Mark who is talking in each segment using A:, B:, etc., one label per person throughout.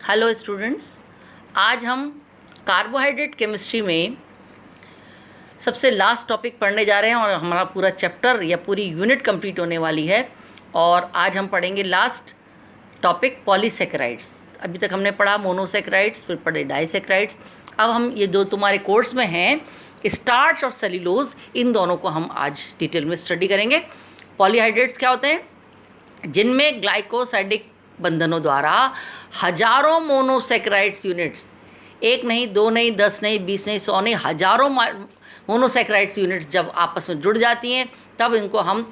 A: Hello students, आज हम carbohydrate chemistry में सबसे लास्ट टॉपिक पढ़ने जा रहे हैं और हमारा पूरा चैप्टर या पूरी यूनिट कंप्लीट होने वाली है। और आज हम पढ़ेंगे लास्ट टॉपिक पॉलीसेकेराइड्स। अभी तक हमने पढ़ा मोनोसेकेराइड्स, फिर पढ़े डाइसेकेराइड्स। अब हम ये जो तुम्हारे कोर्स में हैं स्टार्च और सेल्यूलोज, इन दोनों को हम आज डिटेल में स्टडी करेंगे। पॉलीहाइड्रेट्स क्या होते हैं? जिनमें ग्लाइकोसाइडिक बंधनों द्वारा हजारों मोनोसेकेराइड्स यूनिट्स, एक नहीं, दो नहीं, 10 नहीं, 20 नहीं, 100 नहीं, हजारों मोनोसेकेराइड्स यूनिट्स जब आपस में जुड़ जाती हैं तब इनको हम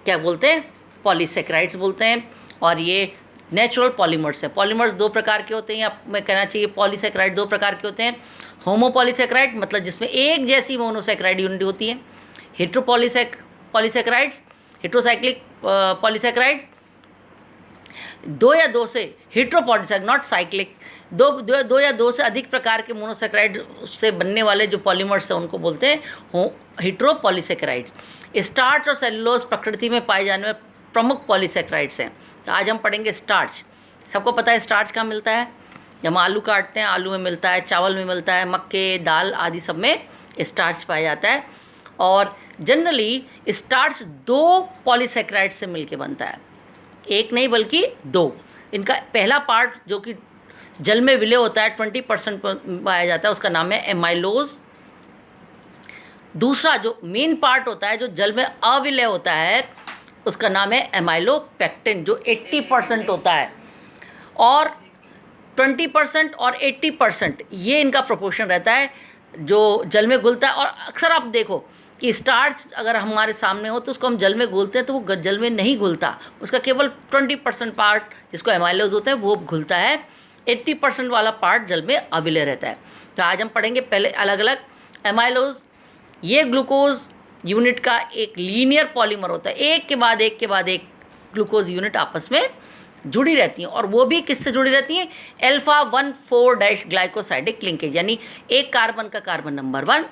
A: क्या बोलते हैं? पॉलीसेकेराइड्स बोलते हैं। और ये नेचुरल पॉलीमर्स हैं। पॉलीमर्स दो प्रकार के होते हैं, या मैं कहना चाहिए पॉलीसेकेराइड दो प्रकार के होते हैं। होमोपॉलीसेकेराइड मतलब जिसमें एक जैसी मोनोसेकेराइड यूनिट होती है। पॉलीसेकेराइड्स, हेट्रोसाइक्लिक पॉलीसेकेराइड, दो या दो से हेट्रोपॉलीसेकेराइड, नॉट साइक्लिक, दो या दो से अधिक प्रकार के मोनोसेकेराइड से बनने वाले जो पॉलीमर्स हैं उनको बोलते हैं हेट्रोपॉलीसेकेराइड्स। स्टार्च और सेलुलोज प्रकृति में पाए जाने वाले प्रमुख पॉलीसेकेराइड्स हैं। तो आज हम पढ़ेंगे स्टार्च। सबको पता है स्टार्च कहाँ मिलता है? जब हम आलू काटते हैं, आलू में मिलता है, चावल में मिलता है, मक्के, दाल आदि सब में स्टार्च पाया जाता है। और जनरली स्टार्च दो पॉलीसेकेराइड से मिलके बनता है, एक नहीं बल्कि दो। इनका पहला पार्ट जो कि जल में विलय होता है, 20% पाया जाता है, उसका नाम है एमाइलोज। दूसरा जो मेन पार्ट होता है जो जल में अविलय होता है, उसका नाम है एमाइलोपेक्टिन, जो 80% होता है। और 20% और 80% ये इनका प्रोपोर्शन रहता है जो जल में घुलता है। और अक्सर आप देखो कि स्टार्च अगर हमारे सामने हो तो उसको हम जल में घुलते हैं तो वो जल में नहीं घुलता, उसका केवल 20% पार्ट जिसको एमाइलोज होता है वो घुलता है, 80% वाला पार्ट जल में अविलय रहता है। तो आज हम पढ़ेंगे पहले अलग अलग एमाइलोज। ये ग्लूकोज यूनिट का एक लीनियर पॉलीमर होता है, एक के बाद एक के बाद एक ग्लूकोज यूनिट आपस में जुड़ी रहती हैं। और वो भी किससे जुड़ी रहती हैं? अल्फा 1,4- ग्लाइकोसाइडिक लिंकेज, यानी एक कार्बन का कार्बन नंबर 1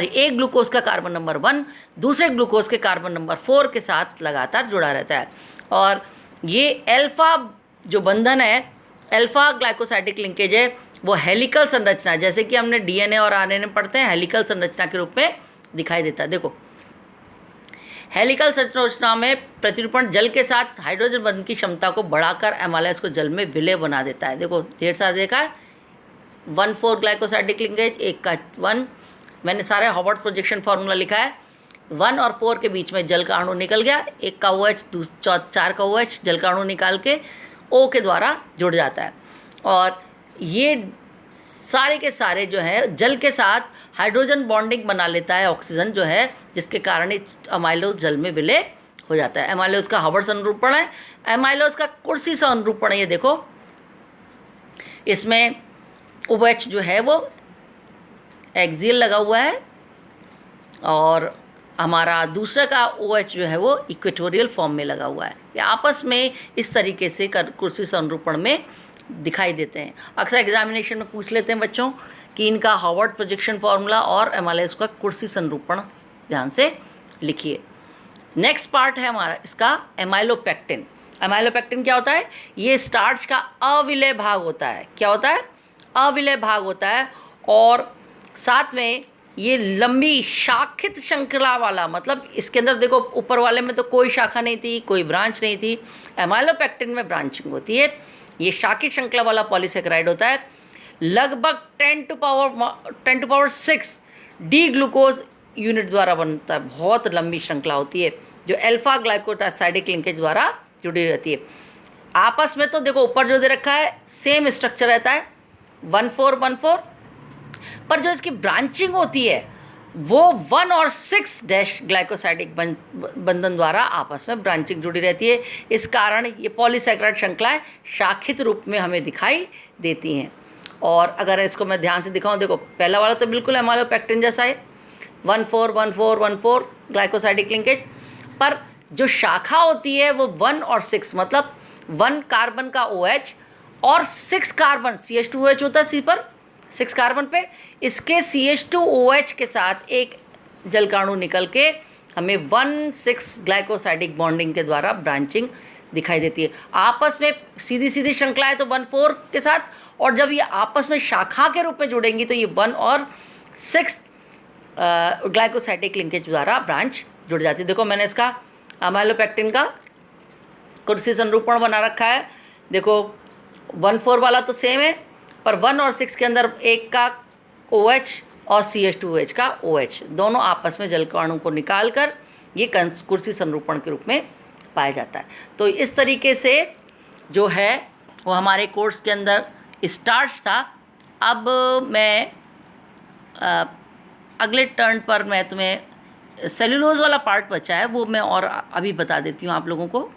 A: एक ग्लूकोज का कार्बन नंबर 1 दूसरे ग्लूकोज के कार्बन नंबर 4 के साथ लगातार जुड़ा रहता है। और ये अल्फा जो बंधन है, अल्फा ग्लाइकोसाइडिक लिंकेज है, वो हेलिकल संरचना, जैसे कि हमने डीएनए और आरएनए पढ़ते हैं, हेलिकल संरचना के रूप में दिखाई देता है। देखो, हेलिकल संरचना में प्रतिरूपण जल के साथ हाइड्रोजन बंधन की क्षमता को बढ़ाकर एमाइलेज को जल में विलय बना देता है। देखो ढेर सारा देखा है, 1,4 ग्लाइकोसाइडिक लिंकेज, एक का 1, मैंने सारे हॉवर्ड प्रोजेक्शन फार्मूला लिखा है। 1 और 4 के बीच में जल का अणु निकल गया, एक का OH, 4 का OH, जल का अणु निकाल के O के द्वारा जुड़ जाता है। और ये सारे के सारे जो है जल के साथ हाइड्रोजन बॉन्डिंग बना लेता है ऑक्सीजन जो है, जिसके कारण एमाइलोज जल में विलय हो जाता है। एमाइलोज का हॉवर्ड अनुरूपण है, एमाइलोज का कुर्सी सा अनुरूपण है। ये देखो, इसमें OH जो है वो एक्सियल लगा हुआ है और हमारा दूसरा का OH जो है वो इक्वेटोरियल फॉर्म में लगा हुआ है। ये आपस में इस तरीके से कुर्सी संरूपण में दिखाई देते हैं। अक्सर एग्जामिनेशन में पूछ लेते हैं बच्चों कि इनका हॉवर्ड प्रोजेक्शन फार्मूला और एमाइलेज का कुर्सी संरूपण ध्यान से लिखिए। नेक्स्ट पार्ट है हमारा इसका एमाइलोपेक्टिन। एमाइलोपेक्टिन क्या होता है? ये स्टार्च का अविलय भाग होता है। क्या होता है? अविलय भाग होता है। और साथ में ये लंबी शाखित श्रृंखला वाला, मतलब इसके अंदर देखो ऊपर वाले में तो कोई शाखा नहीं थी, कोई ब्रांच नहीं थी, एमाइलोपेक्टिन में ब्रांचिंग होती है। ये शाखित श्रृंखला वाला पॉलीसेकेराइड होता है। लगभग 10⁻⁶ डी ग्लूकोज यूनिट द्वारा बनता है। बहुत लंबी श्रृंखला होती है जो अल्फा ग्लाइकोसाइडिक लिंकेज द्वारा जुड़ी रहती है। आपस में तो देखो ऊपर जो दे रखा है सेम स्ट्रक्चर रहता है, 1,4 पर जो इसकी ब्रांचिंग होती है वो 1 और 6- ग्लाइकोसाइडिक बंधन द्वारा आपस में ब्रांचिंग जुड़ी रहती है। इस कारण ये पॉलीसेकेराइड श्रृंखलाएं शाखित रूप में हमें दिखाई देती हैं। और अगर इसको मैं ध्यान से दिखाऊं, देखो पहला वाला तो बिल्कुल एमाइलोपेक्टिन जैसा है, 1,4 ग्लाइकोसाइडिक लिंकेज, पर जो शाखा होती है वो 1 और 6, मतलब 1 कार्बन का OH और 6 कार्बन CH2OH होता है C पर, 6 कार्बन पे इसके CH2OH के साथ एक जल का अणु निकल के हमें 1,6 ग्लाइकोसाइडिक बॉन्डिंग के द्वारा ब्रांचिंग दिखाई देती है। आपस में सीधी सीधी श्रृंखलाएँ तो 1,4 के साथ, और जब ये आपस में शाखा के रूप में जुड़ेंगी तो ये 1 और 6 ग्लाइकोसाइटिक लिंकेज द्वारा ब्रांच जुड़ जाती है। देखो मैंने इसका अमाइलोपेक्टिन का कुर्सी संरूपण बना रखा है। देखो 1,4 वाला तो सेम है, पर 1 और 6 के अंदर एक का OH और CH2OH का OH दोनों आपस में जल के अणु को निकाल कर ये कुर्सी संरूपण के रूप में पाया जाता है। तो इस तरीके से जो है वो हमारे कोर्स के अंदर स्टार्च था। अब मैं अगले टर्न पर मैं तुम्हें सेल्यूलोज वाला पार्ट बचा है वो मैं और अभी बता देती हूँ आप लोगों को।